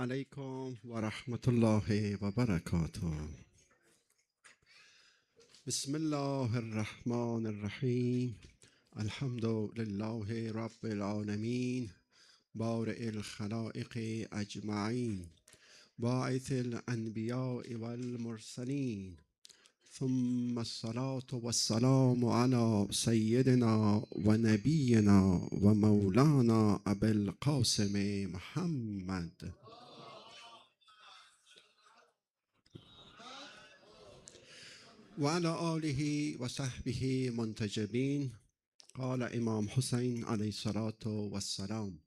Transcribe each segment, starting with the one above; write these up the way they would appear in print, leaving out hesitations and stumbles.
عليكم ورحمة الله وبركاته. بسم الله الرحمن الرحيم. الحمد لله رب العالمين بارئ الخلائق أجمعين باعث الأنبياء والمرسلين ثم الصلاة والسلام على سيدنا ونبينا ومولانا أبي القاسم محمد وعلى آله وصحبه منتجبين. قال إمام حسين عليه الصلاة والسلام: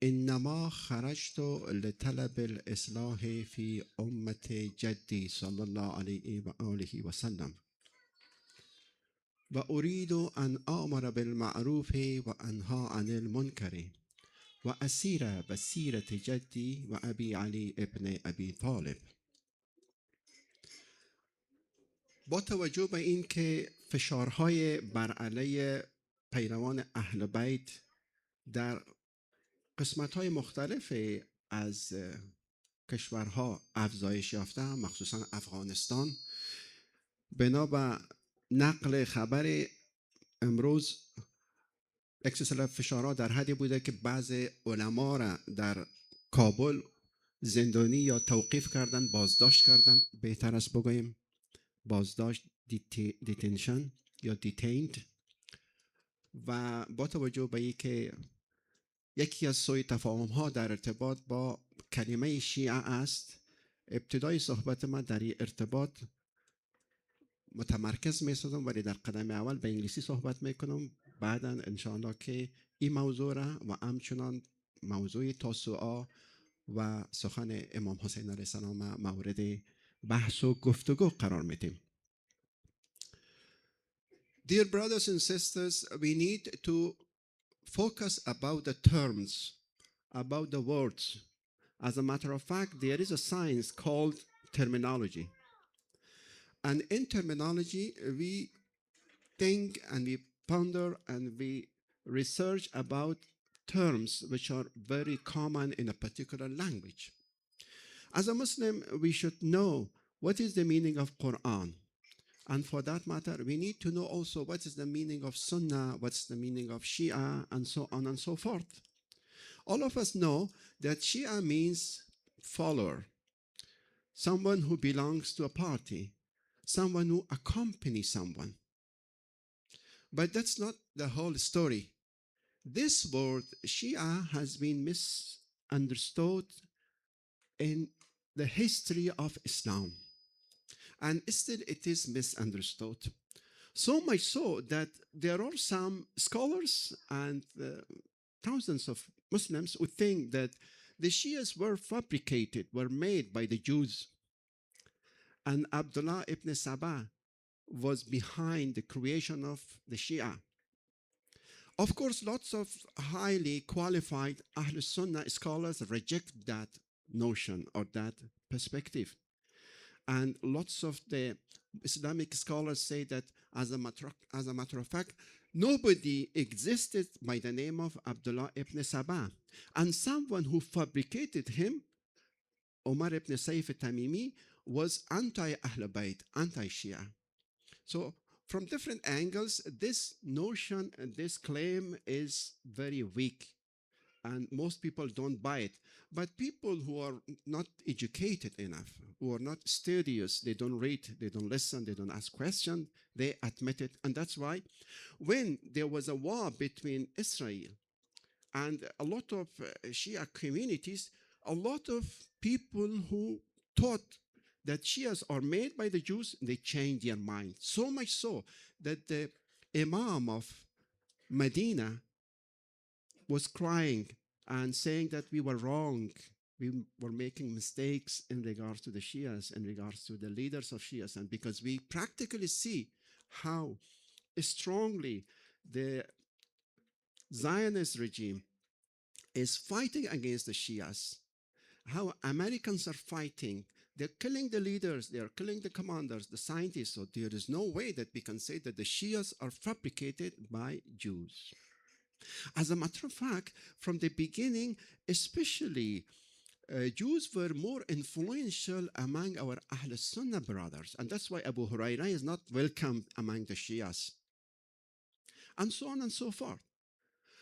إنما خرجت لطلب الإصلاح في أمة جدي صلى الله عليه وآله وسلم، وأريد أن آمر بالمعروف وأنهى عن المنكر وأسير بسيرة جدي وأبي علي ابن أبي طالب. با توجه به این که فشارهای بر علیه پیروان اهل بیت در قسمت‌های مختلف از کشورها افزایش یافته، مخصوصا افغانستان، بنا به نقل خبر امروز اکسسل فشارها در حدی بوده که بعض علما را در کابل زندانی یا توقیف کردن، بازداشت کردن، بهتر است بگوییم بازداشت، دیتنشن یا دیتیند. و با توجه به اینکه یکی از سوء تفاهم ها در ارتباط با کلمه شیعه است، ابتدای صحبت من در این ارتباط متمرکز می سازم، ولی در قدم اول به انگلیسی صحبت می کنم، بعدا انشاءالله که این موضوع را و همچنان موضوع تاسوعا و سخن امام حسین علیه السلام مورد بحث و گفتگو قرار میدیم. Dear brothers and sisters, we need to focus about the terms, about the words. As a matter of fact, there is a science called terminology. And in terminology, we think and we ponder and we research about terms which are very common in a particular language. As a Muslim, we should know what is the meaning of Quran. And for that matter, we need to know also what is the meaning of Sunnah, what's the meaning of Shia, and so on and so forth. All of us know that Shia means follower, someone who belongs to a party, someone who accompanies someone. But that's not the whole story. This word Shia has been misunderstood in the history of Islam. And still it is misunderstood. So much so that there are some scholars and thousands of Muslims who think that the Shias were fabricated, were made by the Jews. And Abdullah ibn Sabah was behind the creation of the Shia. Of course, lots of highly qualified Ahl Sunnah scholars reject that notion or that perspective. And lots of the Islamic scholars say that as a matter of fact, nobody existed by the name of Abdullah ibn Sabah. And someone who fabricated him, Umar ibn Saif Tamimi, was anti-Ahl Bayt, anti-Shia. So from different angles, this notion and this claim is very weak. And most people don't buy it. But people who are not educated enough, who are not studious, they don't read, they don't listen, they don't ask questions, they admit it. And that's why when there was a war between Israel and a lot of Shia communities, a lot of people who thought that Shias are made by the Jews, they changed their mind. So much so that the Imam of Medina was crying and saying that we were wrong. We were making mistakes in regards to the Shias, in regards to the leaders of Shias. And because we practically see how strongly the Zionist regime is fighting against the Shias, how Americans are fighting. They're killing the leaders, they're killing the commanders, the scientists. So there is no way that we can say that the Shias are fabricated by Jews. As a matter of fact, from the beginning, especially Jews were more influential among our Ahl Sunnah brothers, and that's why Abu Hurairah is not welcome among the Shias, and so on and so forth.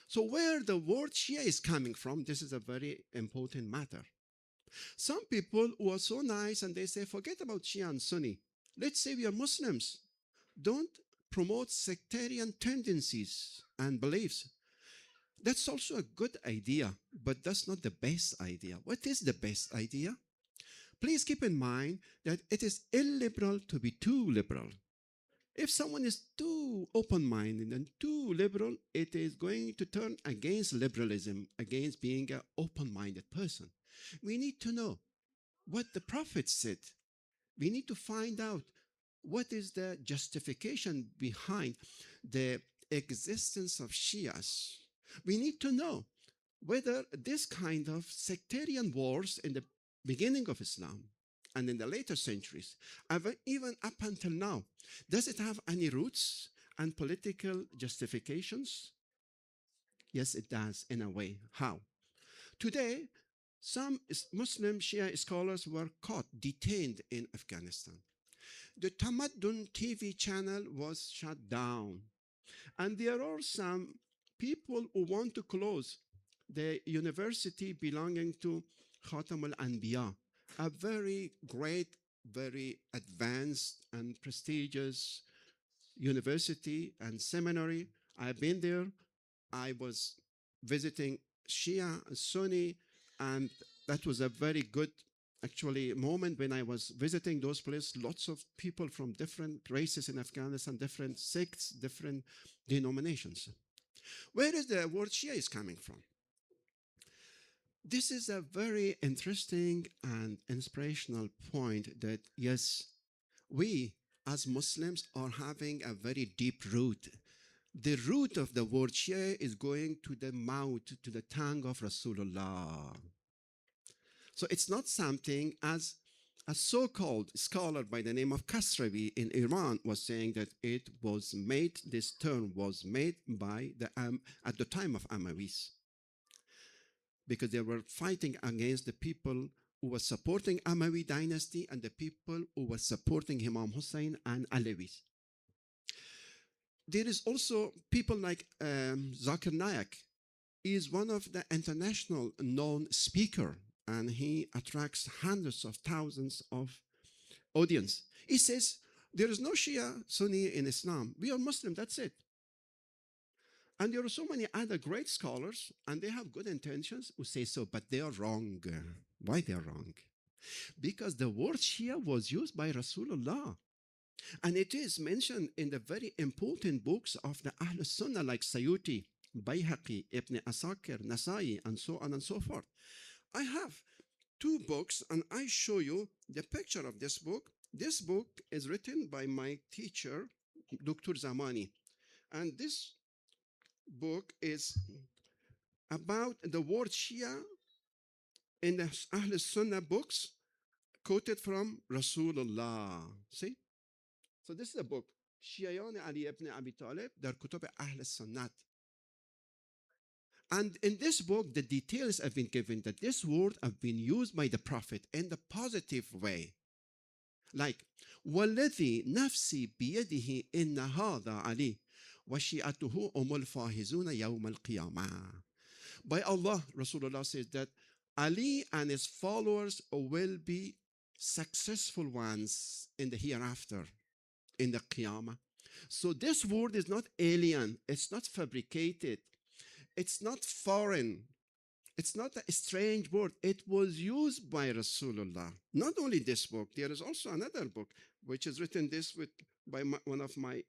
So, where the word Shia is coming from, this is a very important matter. Some people who are so nice and they say, forget about Shia and Sunni. Let's say we are Muslims. Don't promote sectarian tendencies and beliefs. That's also a good idea, but that's not the best idea. What is the best idea? Please keep in mind that it is illiberal to be too liberal. If someone is too open minded and too liberal, it is going to turn against liberalism, against being an open minded person. We need to know what the Prophet said. We need to find out what is the justification behind the existence of Shias. We need to know whether this kind of sectarian wars in the beginning of Islam and in the later centuries, even up until now, does it have any roots and political justifications? Yes, it does, in a way. How? Today, some Muslim Shia scholars were caught, detained in Afghanistan. The Tamaddun TV channel was shut down. And there are some people who want to close the university belonging to Khatam al Anbiya, a very great, very advanced and prestigious university and seminary. I've been there. I was visiting Shia, Sunni, and that was a very good actually moment when I was visiting those places. Lots of people from different races in Afghanistan, different sects, different denominations. Where is the word Shia is coming from? This is a very interesting and inspirational point that yes, we as Muslims are having a very deep root. The root of the word Shia is going to the mouth, to the tongue of Rasulullah. So it's not something as a so-called scholar by the name of Kasravi in Iran was saying that it was made, this term was made by at the time of Umayyads, because they were fighting against the people who were supporting Umayyad dynasty and the people who were supporting Imam Hussein and Alawis. There is also people like Zakir Naik. He is one of the international known speaker, and he attracts hundreds of thousands of audience. He says, there is no Shia Sunni in Islam. We are Muslim, that's it. And there are so many other great scholars, and they have good intentions, who say so, but they are wrong. Why they are wrong? Because the word Shia was used by Rasulullah. And it is mentioned in the very important books of the Ahl Sunnah like Sayuti, Bayhaqi, Ibn Asakir, Nasai, and so on and so forth. I have two books, and I show you the picture of this book. This book is written by my teacher, Dr. Zamani. And this book is about the word Shia in the Ahl Sunnah books quoted from Rasulullah. See? So this is a book, Shiayan Ali ibn Abi Talib, در کتب Ahl Sunnat. And in this book, the details have been given that this word have been used by the Prophet in the positive way. Like, وَالَّذِي نَفْسِي بِيَدِهِ إِنَّ هَذَا عَلِي وَشِيعَتُهُ أُمُ الْفَاهِزُونَ يَوْمَ الْقِيَامَةِ. By Allah, Rasulullah says that Ali and his followers will be successful ones in the hereafter, in the Qiyamah. So this word is not alien, it's not fabricated, it's not foreign, it's not a strange word. It was used by Rasulullah. Not only this book, there is also another book which is written by one of my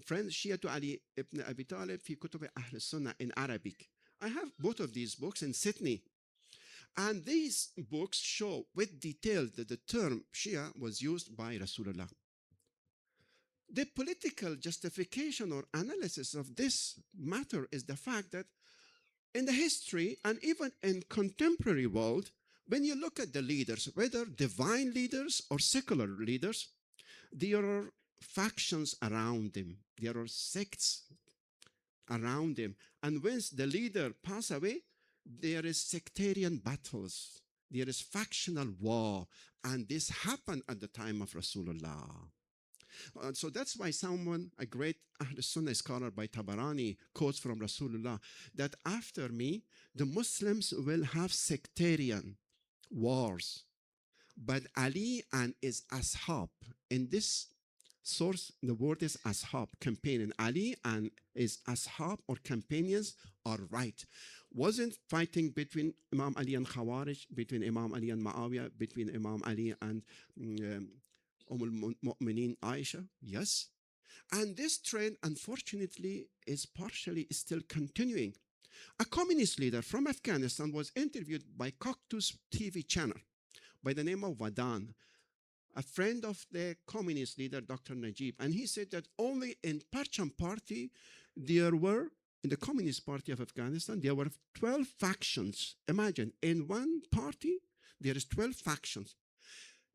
friends, Shiatu Ali ibn Abi Talib fi kutub Ahl Sunnah in Arabic. I have both of these books in Sydney. And these books show with detail that the term Shia was used by Rasulullah. The political justification or analysis of this matter is the fact that in the history and even in contemporary world, when you look at the leaders, whether divine leaders or secular leaders, there are factions around them. There are sects around them. And once the leader pass away, there is sectarian battles, there is factional war, and this happened at the time of Rasulullah. So that's why someone, a great Ahl Sunnah scholar by Tabarani, quotes from Rasulullah that after me, the Muslims will have sectarian wars, but Ali and his ashab, in this source, the word is ashab, companion. Ali and his ashab or companions are right. Wasn't fighting between Imam Ali and Khawarij, between Imam Ali and Muawiyah, between Imam Ali and al-Mu'mineen Aisha? Yes. And this trend, unfortunately, is partially still continuing. A communist leader from Afghanistan was interviewed by Cactus TV channel by the name of Wadan, a friend of the communist leader, Dr. Najib. And he said that only in Parcham party, there were, in the Communist Party of Afghanistan, there were 12 factions. Imagine, in one party, there is 12 factions.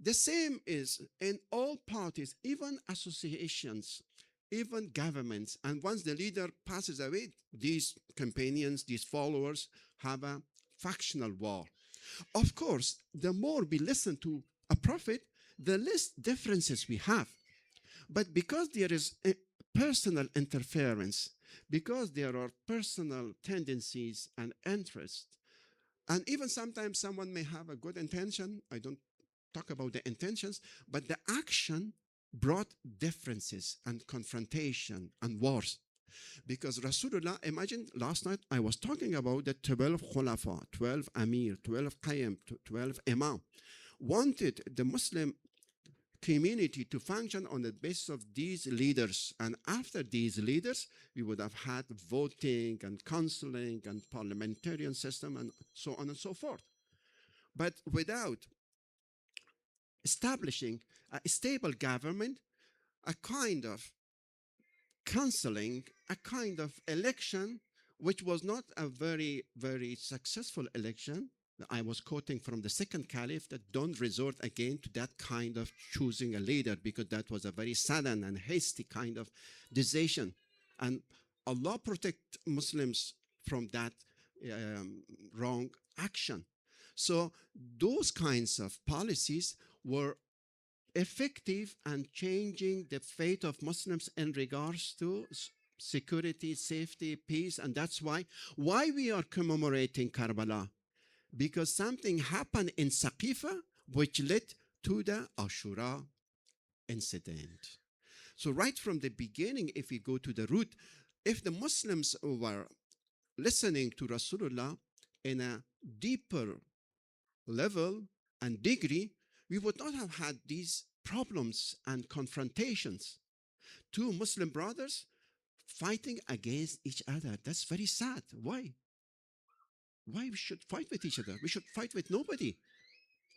The same is in all parties, even associations, even governments. And once the leader passes away, these companions, these followers have a factional war. Of course, the more we listen to a prophet, the less differences we have. But because there is a personal interference, because there are personal tendencies and interests, and even sometimes someone may have a good intention, I don't talk about the intentions, but the action brought differences and confrontation and wars. Because Rasulullah, imagine last night I was talking about the 12 Khulafa, 12 Amir, 12 Qayyim, 12 Imam, wanted the Muslim community to function on the basis of these leaders. And after these leaders, we would have had voting and counseling and parliamentarian system and so on and so forth. But without establishing a stable government, a kind of counseling, a kind of election, which was not a very, very successful election. I was quoting from the second caliph that don't resort again to that kind of choosing a leader, because that was a very sudden and hasty kind of decision. And Allah protect Muslims from that wrong action. So those kinds of policies were effective and changing the fate of Muslims in regards to security, safety, peace. And that's why we are commemorating Karbala, because something happened in Saqifa which led to the Ashura incident. So right from the beginning, if we go to the root, if the Muslims were listening to Rasulullah in a deeper level and degree, we would not have had these problems and confrontations. Two Muslim brothers fighting against each other. That's very sad. Why? Why we should fight with each other? We should fight with nobody.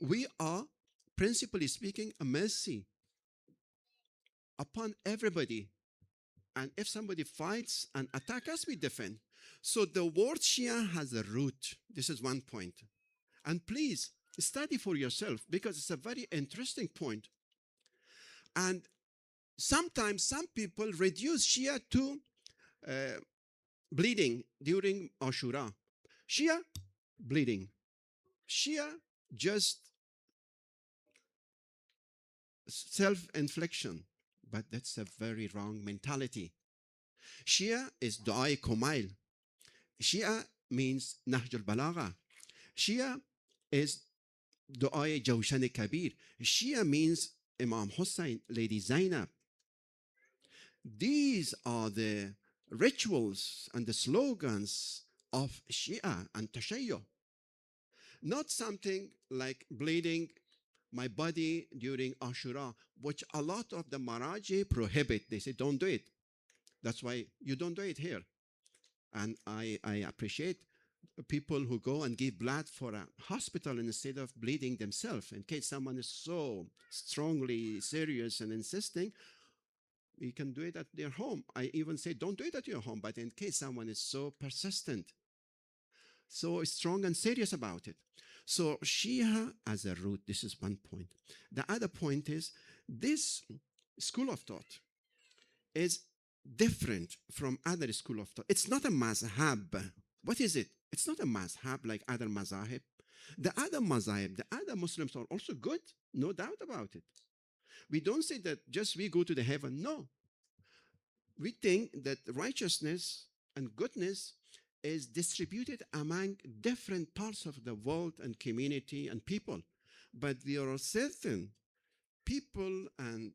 We are, principally speaking, a mercy upon everybody. And if somebody fights and attacks us, we defend. So the word Shia has a root. This is one point. And please study for yourself, because it's a very interesting point. And sometimes some people reduce Shia to bleeding during Ashura. Shia, bleeding. Shia, just self-infliction. But that's a very wrong mentality. Shia is Du'a Kumail. Shia means Nahj al-Balagha. Shia is Du'a Jawshan Kabir. Shia means Imam Hussein, Lady Zainab. These are the rituals and the slogans of Shia and Tashayyo. Not something like bleeding my body during Ashura, which a lot of the Maraji prohibit. They say, don't do it. That's why you don't do it here. And I appreciate people who go and give blood for a hospital instead of bleeding themselves. In case someone is so strongly serious and insisting, you can do it at their home. I even say don't do it at your home, but in case someone is so persistent, so strong and serious about it. So Shia as a root, this is one point. The other point is this school of thought is different from other school of thought. It's not a mazhab. What is it? It's not a mazhab like other mazahib. The other mazahib, the other Muslims are also good, no doubt about it. We don't say that just we go to the heaven. No, we think that righteousness and goodness is distributed among different parts of the world and community and people. But there are certain people and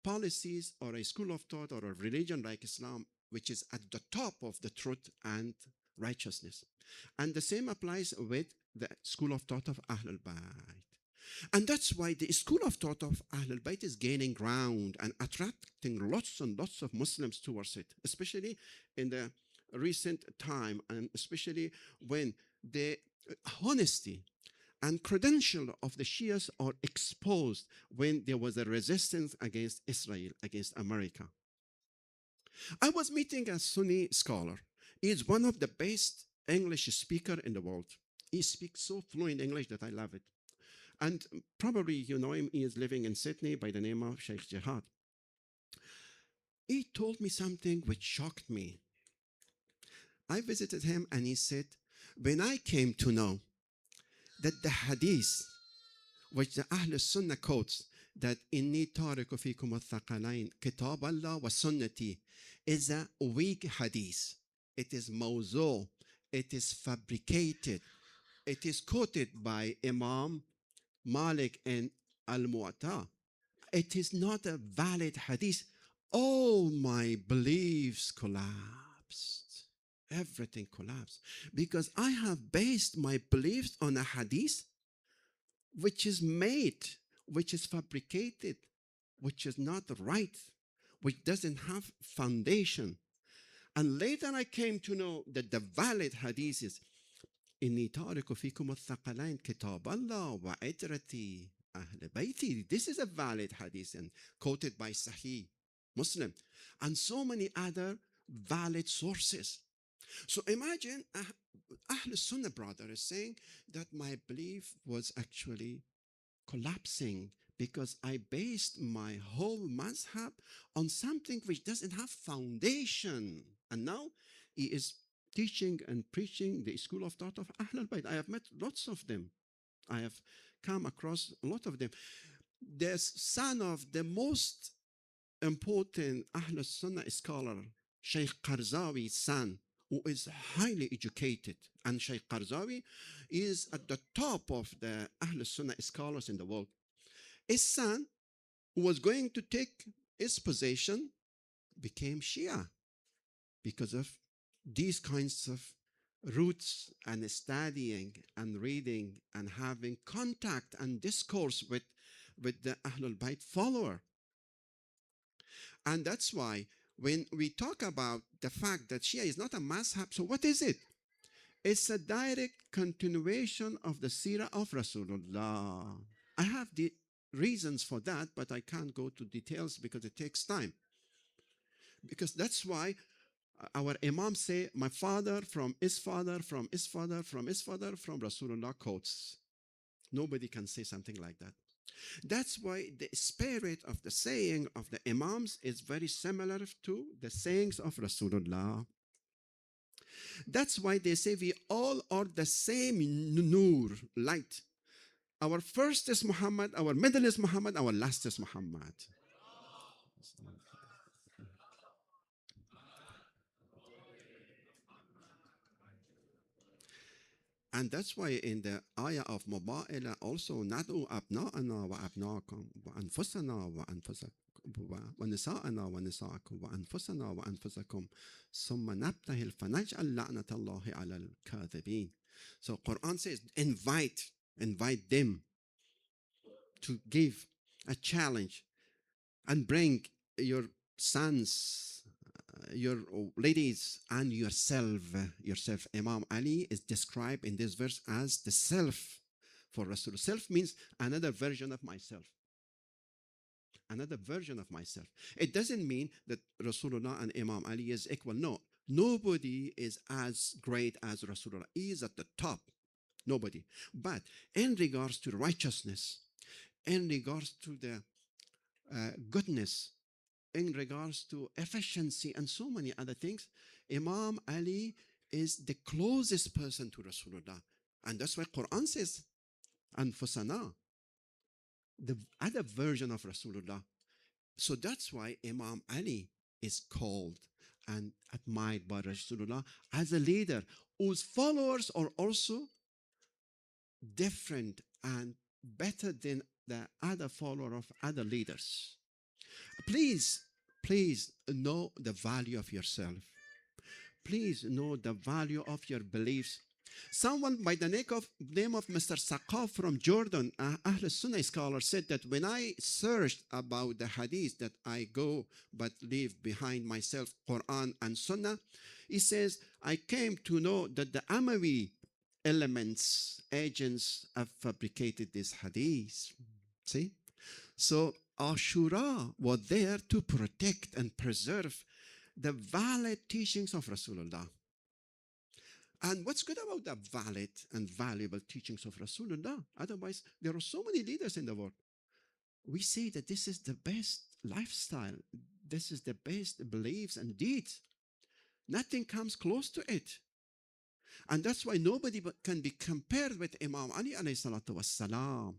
policies or a school of thought or a religion like Islam, which is at the top of the truth and righteousness. And the same applies with the school of thought of Ahlul Bayt. And that's why the school of thought of Ahlul Bayt is gaining ground and attracting lots and lots of Muslims towards it, especially in the recent time, and especially when the honesty and credential of the Shias are exposed when there was a resistance against Israel, against America. I was meeting a Sunni scholar. He is one of the best English speaker in the world. He speaks so fluent English that I love it. And probably you know him, he is living in Sydney by the name of Sheikh Jihad. He told me something which shocked me. I visited him and he said, when I came to know that the hadith which the Ahl Sunnah quotes, that inni tariku fikum al-thaqalain, kitab Allah wa sunnati, is a weak hadith. It is mawzu, it is fabricated. It is quoted by Imam Malik in Al-Mu'atta. It is not a valid hadith. All my beliefs collapsed. Everything collapsed because I have based my beliefs on a hadith which is made, which is fabricated, which is not right, which doesn't have foundation. And later I came to know that the valid hadith is إني تارك فيكم الثقلين كتاب الله وعترتي أهل بيتي. This is a valid hadith and quoted by Sahih Muslim and so many other valid sources. So imagine Ahl Sunnah brother is saying that my belief was actually collapsing because I based my whole mazhab on something which doesn't have foundation. And now he is teaching and preaching the school of thought of Ahlul Bayt. I have met lots of them. I have come across a lot of them. The son of the most important Ahlul Sunnah scholar, Sheikh Qarzawi's son, who is highly educated. And Sheikh Qarzawi is at the top of the Ahlul Sunnah scholars in the world. His son, who was going to take his position, became Shia because of these kinds of roots and studying and reading and having contact and discourse with the Ahlul Bayt follower. And that's why when we talk about the fact that Shia is not a mazhab, so what is it? It's a direct continuation of the seerah of Rasulullah. I have the reasons for that, but I can't go to details because it takes time. Because that's why our Imam say, my father from his father, from his father, from his father, from Rasulullah quotes. Nobody can say something like that. That's why the spirit of the saying of the Imams is very similar to the sayings of Rasulullah. That's why they say we all are the same nur, light. Our first is Muhammad, our middle is Muhammad, our last is Muhammad. And that's why in the ayah of Muba'ila also ندعو أبناءنا وأبناءكم وأنفسنا وأنفسكم ونساءنا ونساءكم وأنفسنا وأنفسكم ثم نبتهل فنجعل لعنة الله على الكاذبين. So Quran says invite them to give a challenge and bring your sons, your ladies, and yourself. Imam Ali is described in this verse as the self for Rasul. Self means another version of myself. Another version of myself. It doesn't mean that Rasulullah and Imam Ali is equal. No, nobody is as great as Rasulullah. He is at the top. Nobody. But in regards to righteousness, in regards to the goodness, in regards to efficiency and so many other things, Imam Ali is the closest person to Rasulullah. And that's why Quran says, Anfusana, the other version of Rasulullah. So that's why Imam Ali is called and admired by Rasulullah as a leader whose followers are also different and better than the other follower of other leaders. Please, please know the value of yourself. Please know the value of your beliefs. Someone by the name of Mr. Saqaf from Jordan, Ahl Sunnah scholar, said that when I searched about the hadith that I go but leave behind myself, Quran and Sunnah, he says, I came to know that the Amawi elements, agents have fabricated this hadith. See? So Ashura was there to protect and preserve the valid teachings of Rasulullah. And what's good about the valid and valuable teachings of Rasulullah? Otherwise, there are so many leaders in the world. We say that this is the best lifestyle. This is the best beliefs and deeds. Nothing comes close to it. And that's why nobody can be compared with Imam Ali alayhi salatu wassalam.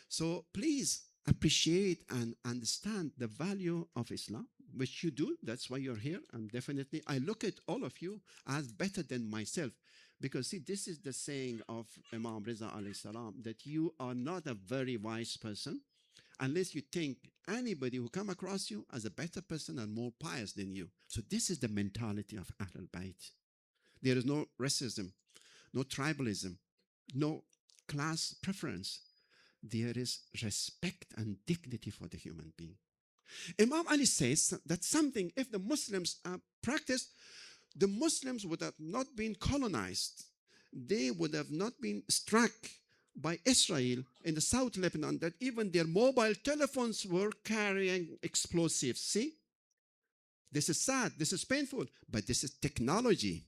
So please appreciate and understand the value of Islam, which you do. That's why you're here. And definitely, I look at all of you as better than myself. Because see, this is the saying of Imam Riza alayhi salam, that you are not a very wise person unless you think anybody who come across you as a better person and more pious than you. So this is the mentality of Ahlul Bayt. There is no racism, no tribalism, no class preference. There is respect and dignity for the human being. Imam Ali says that something, if the Muslims practiced, the Muslims would have not been colonized. They would have not been struck by Israel in the South Lebanon, that even their mobile telephones were carrying explosives. See? This is sad, this is painful, but this is technology.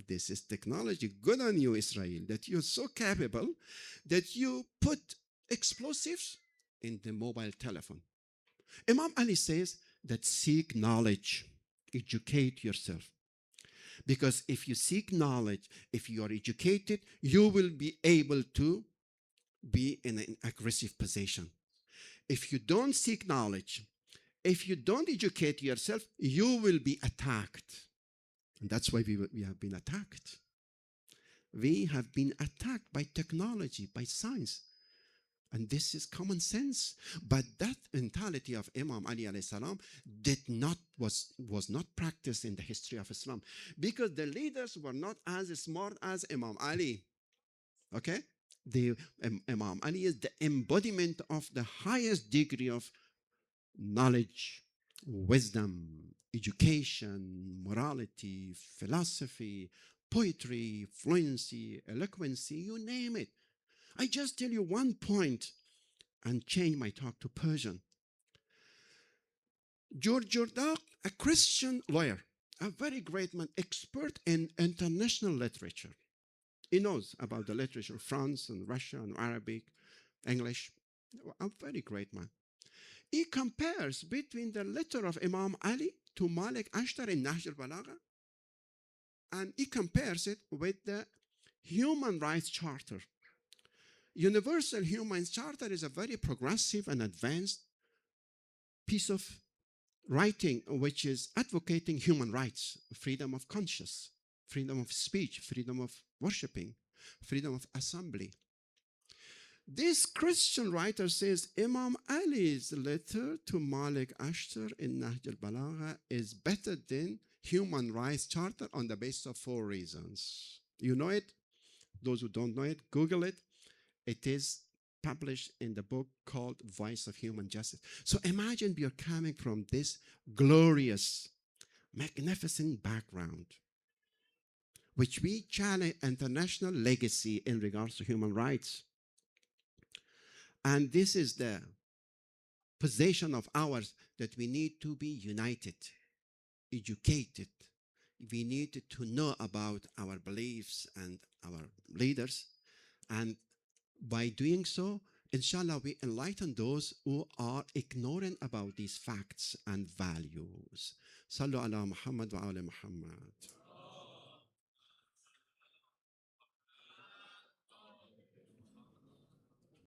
This is technology. Good on you, Israel, that you're so capable that you put explosives in the mobile telephone. Imam Ali says that seek knowledge, educate yourself. Because if you seek knowledge, if you are educated, you will be able to be in an aggressive position. If you don't seek knowledge, if you don't educate yourself, you will be attacked. And that's why we have been attacked. We have been attacked by technology, by science. And this is common sense. But that mentality of Imam Ali alayhi salam was not practiced in the history of Islam, because the leaders were not as smart as Imam Ali. Okay? Imam Ali is the embodiment of the highest degree of knowledge, wisdom, education, morality, philosophy, poetry, fluency, eloquency, you name it. I just tell you one point and change my talk to Persian. George Jordan, a Christian lawyer, a very great man, expert in international literature. He knows about the literature of France and Russia and Arabic, English. A very great man. He compares between the letter of Imam Ali to Malik Ashtar in Nahj al-Balagha, and he compares it with the Human Rights Charter. Universal Human Charter is a very progressive and advanced piece of writing which is advocating human rights, freedom of conscience, freedom of speech, freedom of worshiping, freedom of assembly. This Christian writer says Imam Ali's letter to Malik Ashtar in Nahj al-Balagha is better than Human Rights Charter on the basis of 4 reasons. You know it? Those who don't know it, Google it. It is published in the book called Voice of Human Justice. So imagine you're coming from this glorious, magnificent background, which we challenge international legacy in regards to human rights. And this is the position of ours, that we need to be united, educated. We need to know about our beliefs and our leaders. And by doing so, inshallah, we enlighten those who are ignorant about these facts and values. Sallu ala Muhammad wa ala Muhammad.